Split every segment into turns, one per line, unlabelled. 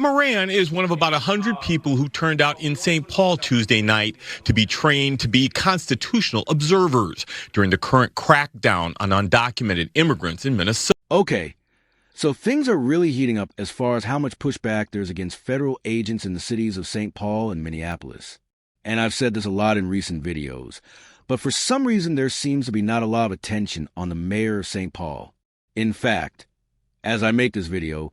Moran is one of about 100 people who turned out in St. Paul Tuesday night to be trained to be constitutional observers during the current crackdown on undocumented immigrants in Minnesota.
Okay, so things are really heating up as far as how much pushback there's against federal agents in the cities of St. Paul and Minneapolis. And I've said this a lot in recent videos, but for some reason there seems to be not a lot of attention on the mayor of St. Paul. In fact, as I make this video,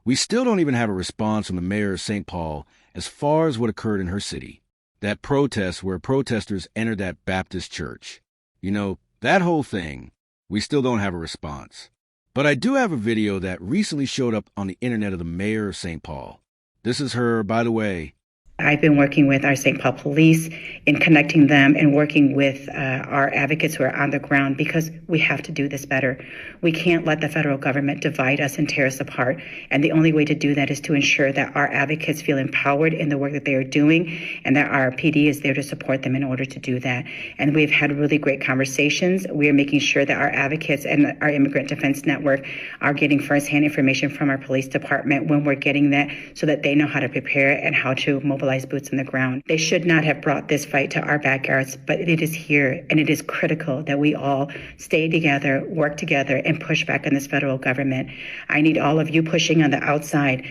we still don't even have a response from the mayor of St. Paul as far as what occurred in her city. That protest where protesters entered that Baptist church. You know, that whole thing, we still don't have a response. But I do have a video that recently showed up on the internet of the mayor of St. Paul. This is her, by the way.
I've been working with our St. Paul police in connecting them and working with our advocates who are on the ground because we have to do this better. We can't let the federal government divide us and tear us apart. And the only way to do that is to ensure that our advocates feel empowered in the work that they are doing and that our PD is there to support them in order to do that. And we've had really great conversations. We are making sure that our advocates and our Immigrant Defense Network are getting firsthand information from our police department when we're getting that so that they know how to prepare and how to mobilize boots on the ground. They should not have brought this fight to our backyards, but it is here, and it is critical that we all stay together, work together, and push back on this federal government. I need all of you pushing on the outside,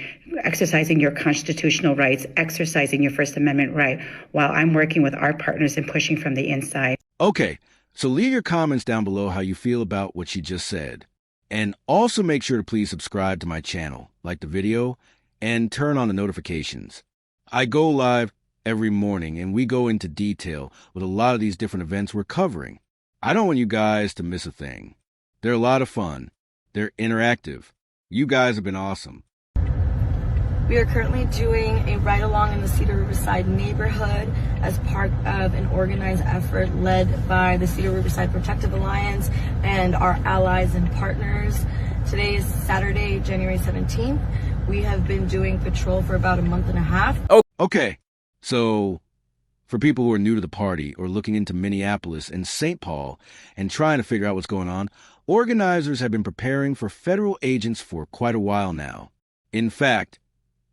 exercising your constitutional rights, exercising your First Amendment right, while I'm working with our partners and pushing from the inside.
Okay, so leave your comments down below how you feel about what she just said. And also make sure to please subscribe to my channel, like the video, and turn on the notifications. I go live every morning, and we go into detail with a lot of these different events we're covering. I don't want you guys to miss a thing. They're a lot of fun. They're interactive. You guys have been awesome.
We are currently doing a ride-along in the Cedar Riverside neighborhood as part of an organized effort led by the Cedar Riverside Protective Alliance and our allies and partners. Today is Saturday, January 17th. We have been doing patrol for about a month and a half.
Oh, okay. So, for people who are new to the party or looking into Minneapolis and St. Paul and trying to figure out what's going on, organizers have been preparing for federal agents for quite a while now. In fact,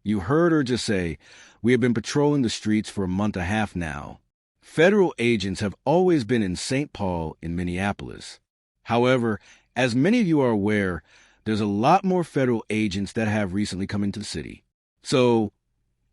you heard her just say, we have been patrolling the streets for a month and a half now. Federal agents have always been in St. Paul and Minneapolis. However, as many of you are aware, there's a lot more federal agents that have recently come into the city. So,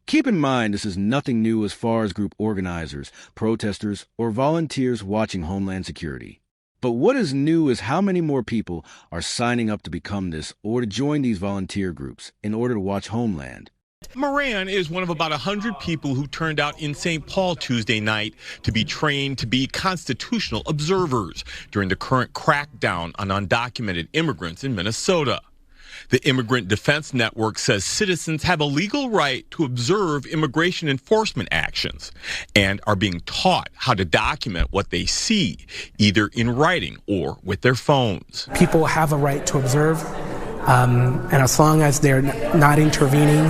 keep in mind this is nothing new as far as group organizers, protesters, or volunteers watching Homeland Security. But what is new is how many more people are signing up to become this or to join these volunteer groups in order to watch Homeland.
Moran is one of about 100 people who turned out in St. Paul Tuesday night to be trained to be constitutional observers during the current crackdown on undocumented immigrants in Minnesota. The Immigrant Defense Network says citizens have a legal right to observe immigration enforcement actions and are being taught how to document what they see, either in writing or with their phones.
People have a right to observe, and as long as they're not intervening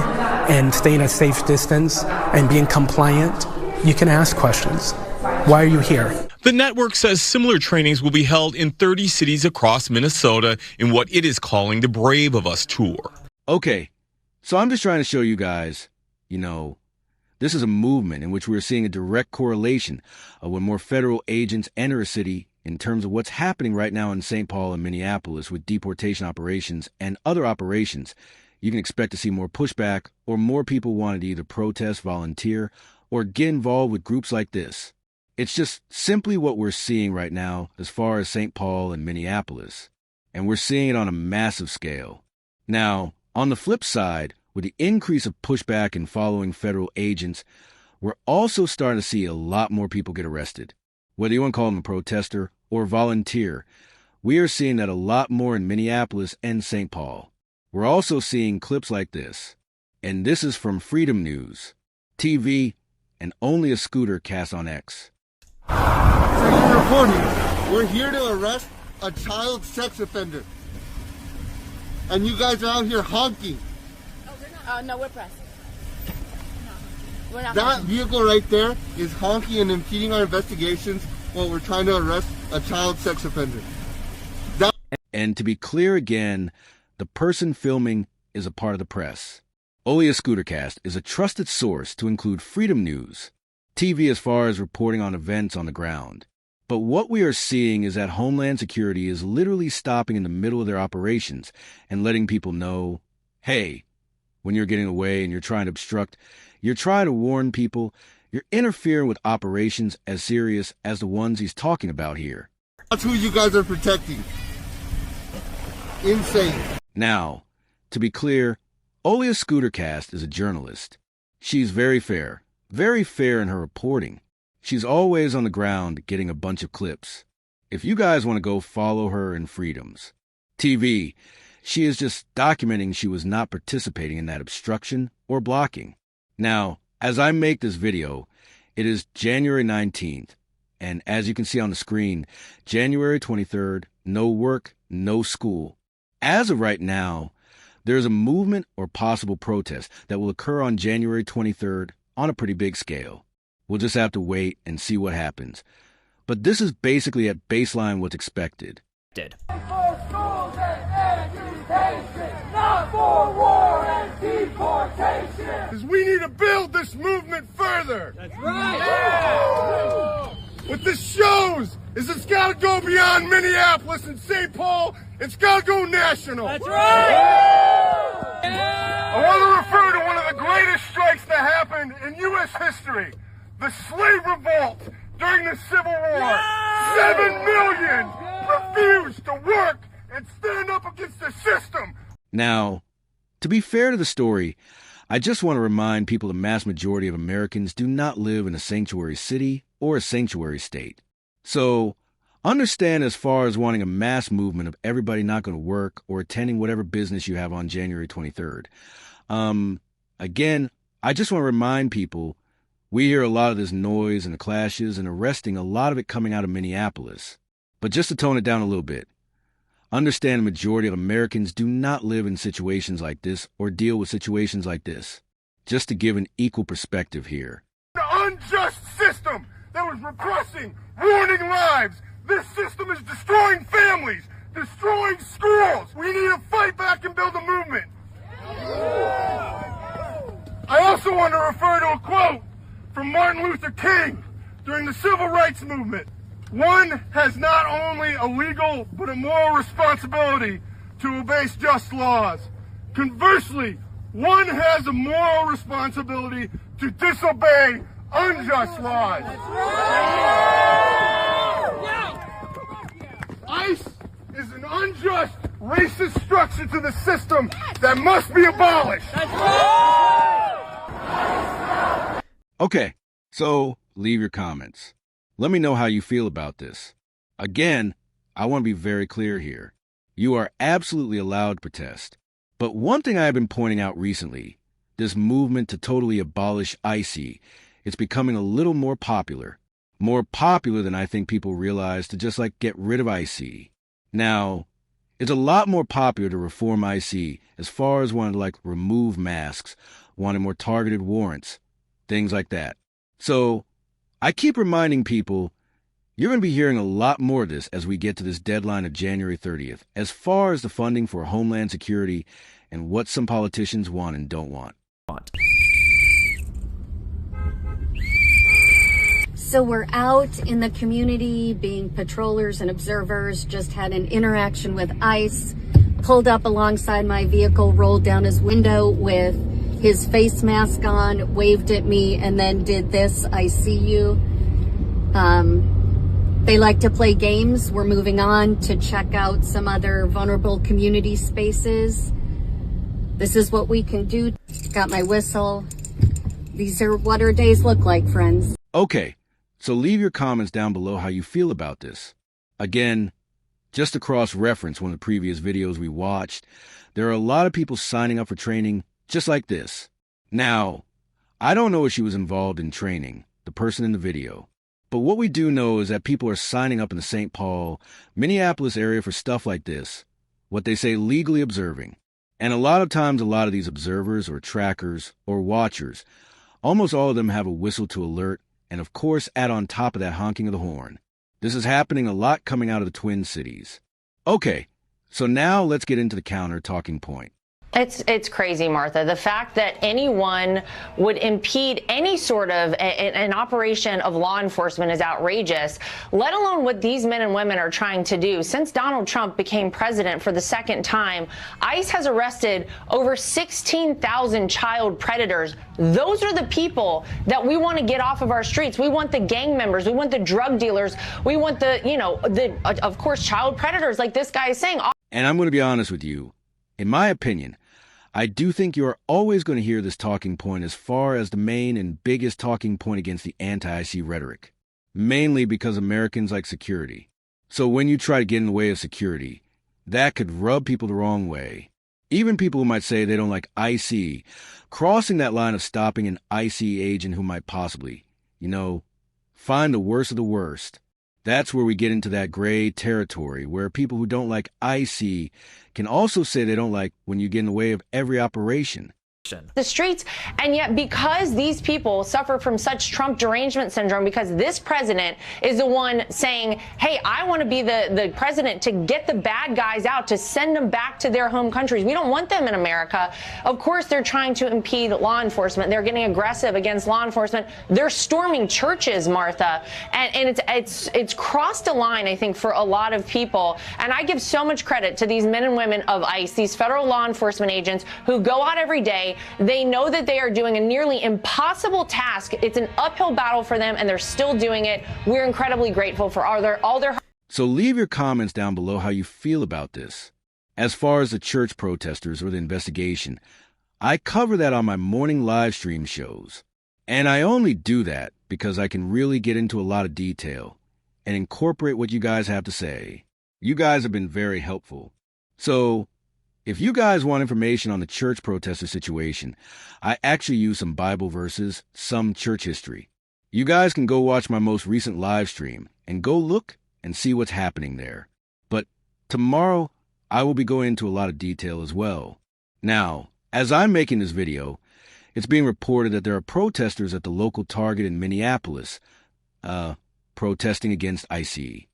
and staying a safe distance and being compliant, you can ask questions. Why are you here?
The network says similar trainings will be held in 30 cities across Minnesota in what it is calling the Brave of Us tour.
Okay, so I'm just trying to show you guys, this is a movement in which we're seeing a direct correlation of when more federal agents enter a city in terms of what's happening right now in St. Paul and Minneapolis with deportation operations and other operations. You can expect to see more pushback or more people wanting to either protest, volunteer, or get involved with groups like this. It's just simply what we're seeing right now as far as St. Paul and Minneapolis. And we're seeing it on a massive scale. Now, on the flip side, with the increase of pushback in following federal agents, we're also starting to see a lot more people get arrested. Whether you want to call them a protester or volunteer, we are seeing that a lot more in Minneapolis and St. Paul. We're also seeing clips like this. And this is from Freedom News, TV, and only a scooter cast on X.
Second reporting, we're here to arrest a child sex offender. And you guys are out here honking.
Oh, we're not. No, we're press. We're not
That
honking.
vehicle right there is honking and impeding our investigations while we're trying to arrest a child sex offender.
And to be clear again, the person filming is a part of the press. Olia Scootercast is a trusted source to include Freedom News, TV as far as reporting on events on the ground. But what we are seeing is that Homeland Security is literally stopping in the middle of their operations and letting people know, hey, when you're getting away and you're trying to obstruct, you're trying to warn people, you're interfering with operations as serious as the ones he's talking about here.
That's who you guys are protecting. Insane.
Now, to be clear, Olia Scootercast is a journalist. She's very fair in her reporting. She's always on the ground getting a bunch of clips. If you guys want to go follow her in Freedoms TV, she is just documenting she was not participating in that obstruction or blocking. Now, as I make this video, it is January 19th, and as you can see on the screen, January 23rd, no work, no school. As of right now, there is a movement or possible protest that will occur on January 23rd on a pretty big scale. We'll just have to wait and see what happens. But this is basically at baseline what's expected.
Did.
For schools and education, not for war and deportation.
We need to build this movement further.
That's right. Yeah.
What this shows is it's got to go beyond Minneapolis and St. Paul. It's got to go national.
That's right.
I want to refer to one of the greatest strikes that happened in U.S. history, the slave revolt during the Civil War. 7 million refused to work and stand up against the system.
Now, to be fair to the story, I just want to remind people the mass majority of Americans do not live in a sanctuary city or a sanctuary state. So, understand as far as wanting a mass movement of everybody not going to work or attending whatever business you have on January 23rd. Again, I just want to remind people, we hear a lot of this noise and the clashes and arresting, a lot of it coming out of Minneapolis. But just to tone it down a little bit, understand the majority of Americans do not live in situations like this or deal with situations like this. Just to give an equal perspective here.
The unjust system that was repressing, ruining lives. This system is destroying families, destroying schools. We need to fight back and build a movement. I also want to refer to a quote from Martin Luther King during the Civil Rights Movement. One has not only a legal but a moral responsibility to obey just laws. Conversely, one has a moral responsibility to disobey unjust laws. ICE is an unjust, racist structure to the system that must be abolished.
Okay, so leave your comments. Let me know how you feel about this. Again, I want to be very clear here. You are absolutely allowed to protest. But one thing I have been pointing out recently, this movement to totally abolish ICE, it's becoming a little more popular than I think people realize to just get rid of IC. Now, it's a lot more popular to reform IC as far as wanting to remove masks, wanting more targeted warrants, things like that. So, I keep reminding people, you're going to be hearing a lot more of this as we get to this deadline of January 30th, as far as the funding for Homeland Security and what some politicians want and don't want.
So we're out in the community being patrollers and observers, just had an interaction with ICE, pulled up alongside my vehicle, rolled down his window with his face mask on, waved at me, and then did this, I see you. They like to play games. We're moving on to check out some other vulnerable community spaces. This is what we can do. Got my whistle. These are what our days look like, friends.
Okay. So leave your comments down below how you feel about this. Again, just to cross-reference one of the previous videos we watched, there are a lot of people signing up for training just like this. Now, I don't know if she was involved in training, the person in the video, but what we do know is that people are signing up in the St. Paul, Minneapolis area for stuff like this, what they say legally observing. And a lot of times, a lot of these observers or trackers or watchers, almost all of them have a whistle to alert and of course add on top of that honking of the horn. This is happening a lot coming out of the Twin Cities. Okay, so now let's get into the counter talking point.
It's crazy, Martha. The fact that anyone would impede any sort of an operation of law enforcement is outrageous, let alone what these men and women are trying to do. Since Donald Trump became president for the second time, ICE has arrested over 16,000 child predators. Those are the people that we want to get off of our streets. We want the gang members. We want the drug dealers. We want of course, child predators like this guy is saying.
And I'm going to be honest with you. In my opinion, I do think you're always going to hear this talking point as far as the main and biggest talking point against the anti-IC rhetoric, mainly because Americans like security. So when you try to get in the way of security, that could rub people the wrong way. Even people who might say they don't like IC, crossing that line of stopping an IC agent who might possibly, find the worst of the worst. That's where we get into that gray territory where people who don't like IC can also say they don't like when you get in the way of every operation.
The streets, and yet because these people suffer from such Trump derangement syndrome, because this president is the one saying, hey, I want to be the president to get the bad guys out, to send them back to their home countries. We don't want them in America. Of course, they're trying to impede law enforcement. They're getting aggressive against law enforcement. They're storming churches, Martha, and it's crossed a line, I think, for a lot of people. And I give so much credit to these men and women of ICE, these federal law enforcement agents who go out every day. They know that they are doing a nearly impossible task. It's an uphill battle for them, and they're still doing it. We're incredibly grateful for all their.
So leave your comments down below how you feel about this. As far as the church protesters or the investigation, I cover that on my morning live stream shows. And I only do that because I can really get into a lot of detail and incorporate what you guys have to say. You guys have been very helpful. So if you guys want information on the church protester situation, I actually use some Bible verses, some church history. You guys can go watch my most recent live stream and go look and see what's happening there. But tomorrow, I will be going into a lot of detail as well. Now, as I'm making this video, it's being reported that there are protesters at the local Target in Minneapolis, protesting against IC.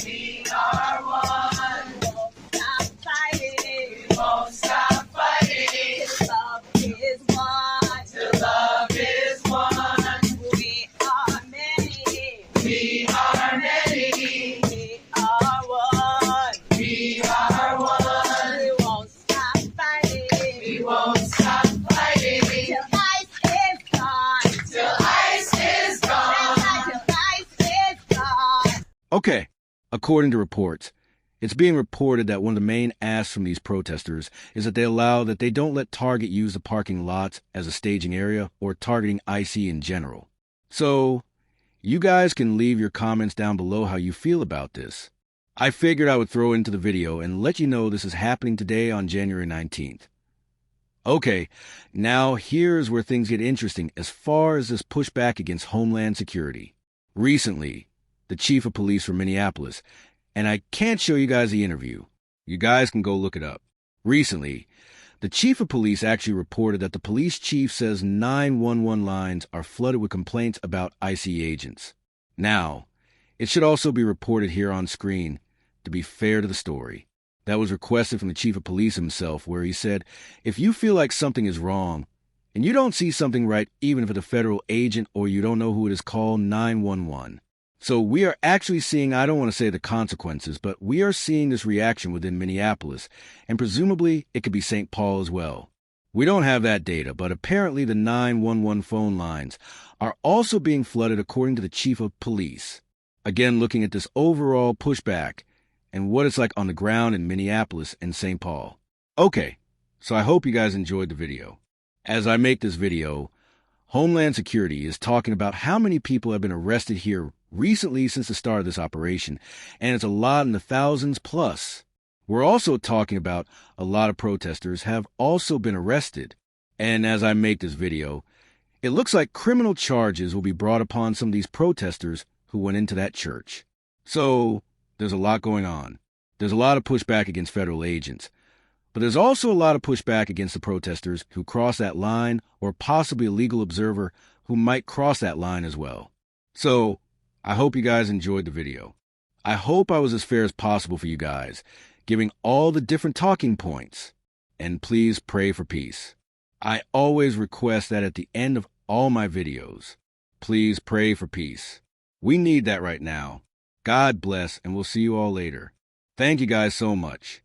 We are one. Stop fighting. Love is one. Till love is one. We are many. We are many. We are one. We are one. We won't stop fighting. We won't stop fighting. Till ICE is gone. Till ICE is gone. Till ICE is gone.
Okay, according to reports, it's being reported that one of the main asks from these protesters is that they don't let Target use the parking lots as a staging area or targeting IC in general. So, you guys can leave your comments down below how you feel about this. I figured I would throw into the video and let you know this is happening today on January 19th. Okay, now here's where things get interesting as far as this pushback against Homeland Security. Recently, the chief of police from Minneapolis, and I can't show you guys the interview. You guys can go look it up. Recently, the chief of police actually reported that the police chief says 911 lines are flooded with complaints about IC agents. Now, it should also be reported here on screen, to be fair to the story. That was requested from the chief of police himself, where he said, if you feel like something is wrong, and you don't see something right even if it's a federal agent or you don't know who it is, call 911. So we are actually seeing, I don't want to say the consequences, but we are seeing this reaction within Minneapolis, and presumably it could be St. Paul as well. We don't have that data, but apparently the 911 phone lines are also being flooded according to the chief of police. Again, looking at this overall pushback and what it's like on the ground in Minneapolis and St. Paul. Okay, so I hope you guys enjoyed the video. As I make this video, Homeland Security is talking about how many people have been arrested here recently since the start of this operation, and it's a lot in the thousands plus. We're also talking about a lot of protesters have also been arrested. And as I make this video, it looks like criminal charges will be brought upon some of these protesters who went into that church. So there's a lot going on. There's a lot of pushback against federal agents. But there's also a lot of pushback against the protesters who cross that line, or possibly a legal observer who might cross that line as well. So I hope you guys enjoyed the video. I hope I was as fair as possible for you guys, giving all the different talking points. and please pray for peace. I always request that at the end of all my videos, please pray for peace. We need that right now. God bless, and we'll see you all later. Thank you guys so much.